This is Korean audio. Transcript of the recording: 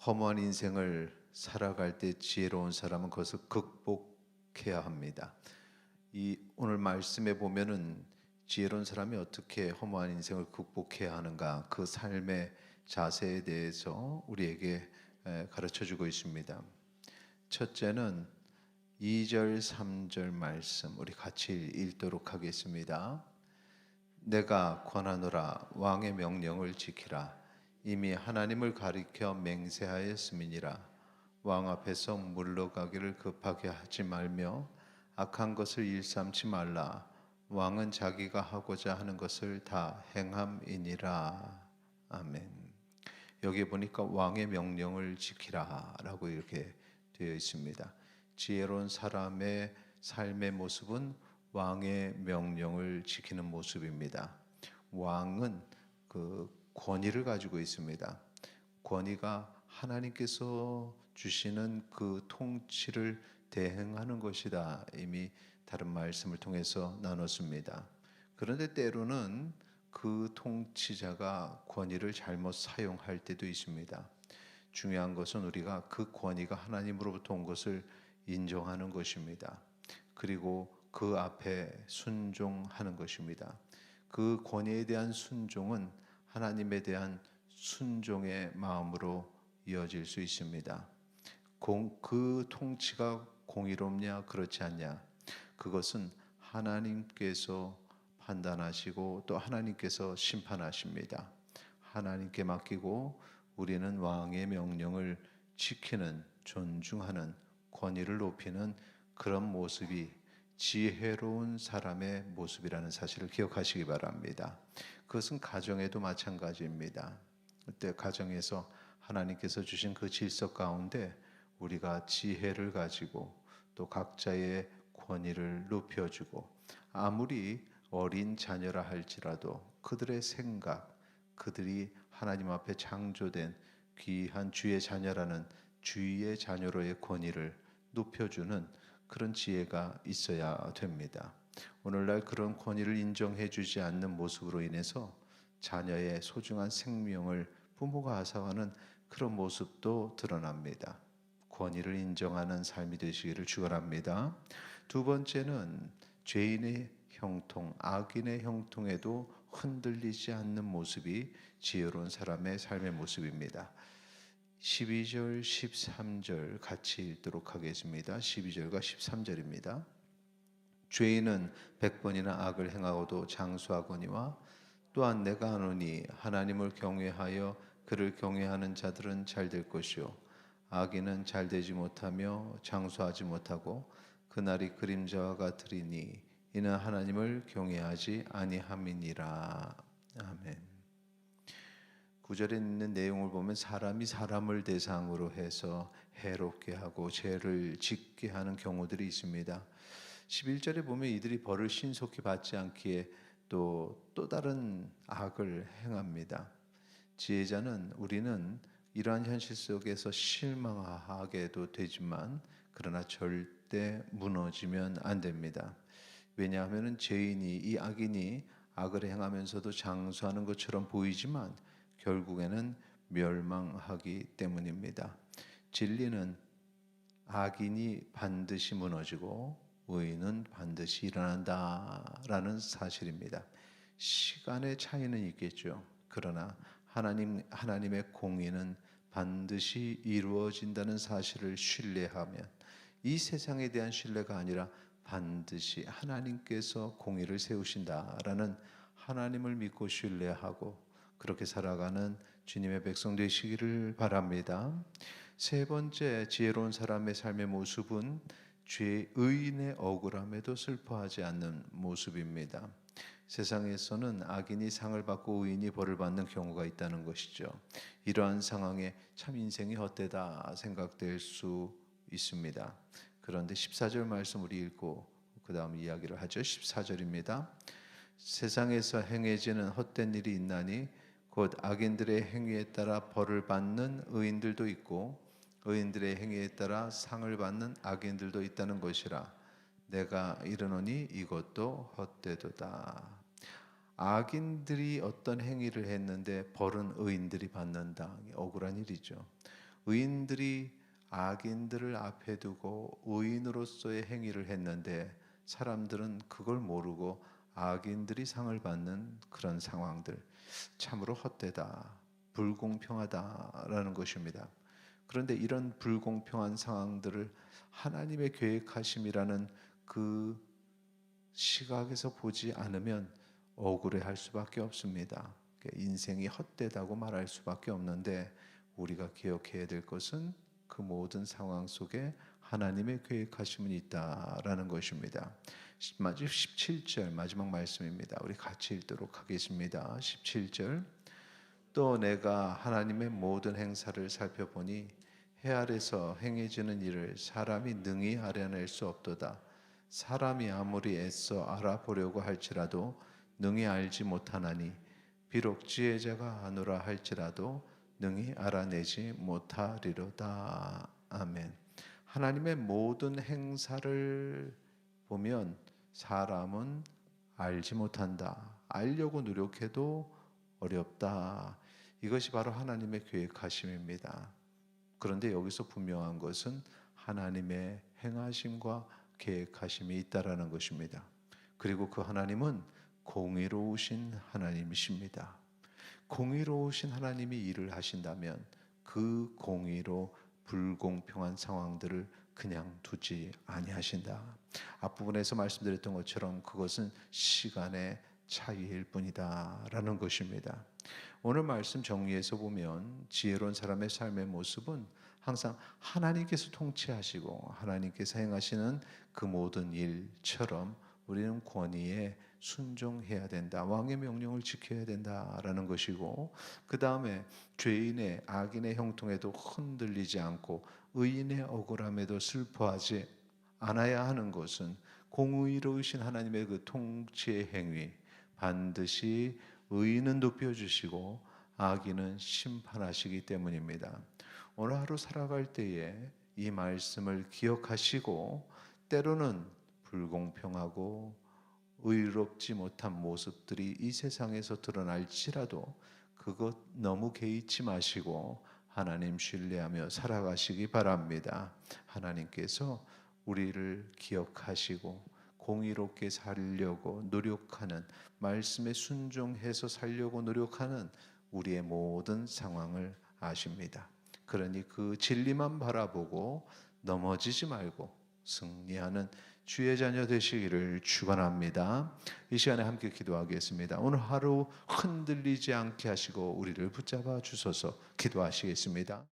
허무한 인생을 살아갈 때 지혜로운 사람은 그것을 극복해야 합니다. 이 오늘 말씀에 보면은 지혜로운 사람이 어떻게 허무한 인생을 극복해야 하는가, 그 삶의 자세에 대해서 우리에게 가르쳐 주고 있습니다. 첫째는 2절 3절 말씀 우리 같이 읽도록 하겠습니다. 내가 권하노라, 왕의 명령을 지키라. 이미 하나님을 가리켜 맹세하였음이니라. 왕 앞에서 물러가기를 급하게 하지 말며 악한 것을 일삼지 말라. 왕은 자기가 하고자 하는 것을 다 행함이니라. 아멘. 여기 보니까 왕의 명령을 지키라 라고 이렇게 되어 있습니다. 지혜로운 사람의 삶의 모습은 왕의 명령을 지키는 모습입니다. 왕은 그 권위를 가지고 있습니다. 권위가 하나님께서 주시는 그 통치를 대행하는 것이다. 이미 다른 말씀을 통해서 나눴습니다. 그런데 때로는 그 통치자가 권위를 잘못 사용할 때도 있습니다. 중요한 것은 우리가 그 권위가 하나님으로부터 온 것을 인정하는 것입니다. 그리고 그 앞에 순종하는 것입니다. 그 권위에 대한 순종은 하나님에 대한 순종의 마음으로 이어질 수 있습니다. 그 통치가 공의롭냐 그렇지 않냐, 그것은 하나님께서 판단하시고 또 하나님께서 심판하십니다. 하나님께 맡기고 우리는 왕의 명령을 지키는, 존중하는, 권위를 높이는 그런 모습이 지혜로운 사람의 모습이라는 사실을 기억하시기 바랍니다. 그것은 가정에도 마찬가지입니다. 그때 가정에서 하나님께서 주신 그 질서 가운데 우리가 지혜를 가지고 또 각자의 권위를 높여주고, 아무리 어린 자녀라 할지라도 그들의 생각, 그들이 하나님 앞에 창조된 귀한 주의 자녀라는 주의 자녀로의 권위를 높여주는 그런 지혜가 있어야 됩니다. 오늘날 그런 권위를 인정해 주지 않는 모습으로 인해서 자녀의 소중한 생명을 부모가 앗아가는 그런 모습도 드러납니다. 권위를 인정하는 삶이 되시기를 축원합니다. 두 번째는 죄인의 형통, 악인의 형통에도 흔들리지 않는 모습이 지혜로운 사람의 삶의 모습입니다. 12절, 13절 같이 읽도록 하겠습니다. 12절과 13절입니다. 죄인은 100번이나 악을 행하고도 장수하거니와 또한 내가 하노니 하나님을 경외하여 그를 경외하는 자들은 잘 될 것이요 악인은 잘 되지 못하며 장수하지 못하고 그날이 그림자와 같으리니 이는 하나님을 경외하지 아니함이니라. 아멘. 구절에 있는 내용을 보면 사람이 사람을 대상으로 해서 해롭게 하고 죄를 짓게 하는 경우들이 있습니다. 11절에 보면 이들이 벌을 신속히 받지 않기에 또 다른 악을 행합니다. 지혜자는 우리는 이러한 현실 속에서 실망하게도 되지만 그러나 절대 무너지면 안 됩니다. 왜냐하면 죄인이, 이 악인이 악을 행하면서도 장수하는 것처럼 보이지만 결국에는 멸망하기 때문입니다. 진리는 악인이 반드시 무너지고 의인은 반드시 일어난다라는 사실입니다. 시간의 차이는 있겠죠. 그러나 하나님의 공의는 반드시 이루어진다는 사실을 신뢰하면, 이 세상에 대한 신뢰가 아니라 반드시 하나님께서 공의를 세우신다라는 하나님을 믿고 신뢰하고 그렇게 살아가는 주님의 백성 되시기를 바랍니다. 세 번째, 지혜로운 사람의 삶의 모습은 의인의 억울함에도 슬퍼하지 않는 모습입니다. 세상에서는 악인이 상을 받고 의인이 벌을 받는 경우가 있다는 것이죠. 이러한 상황에 참 인생이 헛되다 생각될 수 있습니다. 그런데 14절 말씀 우리 읽고 그 다음 이야기를 하죠. 14절입니다. 세상에서 행해지는 헛된 일이 있나니 곧 악인들의 행위에 따라 벌을 받는 의인들도 있고 의인들의 행위에 따라 상을 받는 악인들도 있다는 것이라. 내가 이르노니 이것도 헛되도다. 악인들이 어떤 행위를 했는데 벌은 의인들이 받는다. 억울한 일이죠. 의인들이 악인들을 앞에 두고 의인으로서의 행위를 했는데 사람들은 그걸 모르고 악인들이 상을 받는 그런 상황들, 참으로 헛되다, 불공평하다라는 것입니다. 그런데 이런 불공평한 상황들을 하나님의 계획하심이라는 그 시각에서 보지 않으면 억울해할 수밖에 없습니다. 인생이 헛되다고 말할 수밖에 없는데, 우리가 기억해야 될 것은 그 모든 상황 속에 하나님의 계획하심은 있다라는 것입니다. 마지막 17절 마지막 말씀입니다. 우리 같이 읽도록 하겠습니다. 17절. 또 내가 하나님의 모든 행사를 살펴보니 해 아래서 행해지는 일을 사람이 능히 알아낼 수 없도다. 사람이 아무리 애써 알아보려고 할지라도 능히 알지 못하나니 비록 지혜자가 아노라 할지라도 능히 알아내지 못하리로다. 아멘. 하나님의 모든 행사를 보면 사람은 알지 못한다. 알려고 노력해도 어렵다. 이것이 바로 하나님의 계획하심입니다. 그런데 여기서 분명한 것은 하나님의 행하심과 계획하심이 있다라는 것입니다. 그리고 그 하나님은 공의로우신 하나님이십니다. 공의로우신 하나님이 일을 하신다면 그 공의로 불공평한 상황들을 그냥 두지 아니하신다. 앞부분에서 말씀드렸던 것처럼 그것은 시간의 차이일 뿐이다라는 것입니다. 오늘 말씀 정리해서 보면 지혜로운 사람의 삶의 모습은 항상 하나님께서 통치하시고 하나님께서 행하시는 그 모든 일처럼 우리는 권위에 순종해야 된다. 왕의 명령을 지켜야 된다라는 것이고, 그 다음에 죄인의 악인의 형통에도 흔들리지 않고 의인의 억울함에도 슬퍼하지 않아야 하는 것은 공의로우신 하나님의 그 통치의 행위, 반드시 의인은 높여주시고 악인은 심판하시기 때문입니다. 오늘 하루 살아갈 때에 이 말씀을 기억하시고, 때로는 불공평하고 의롭지 못한 모습들이 이 세상에서 드러날지라도 그것 너무 개의치 마시고 하나님 신뢰하며 살아가시기 바랍니다. 하나님께서 우리를 기억하시고 공의롭게 살려고 노력하는, 말씀에 순종해서 살려고 노력하는 우리의 모든 상황을 아십니다. 그러니 그 진리만 바라보고 넘어지지 말고 승리하는 주의 자녀 되시기를 축원합니다. 이 시간에 함께 기도하겠습니다. 오늘 하루 흔들리지 않게 하시고 우리를 붙잡아 주소서. 기도하시겠습니다.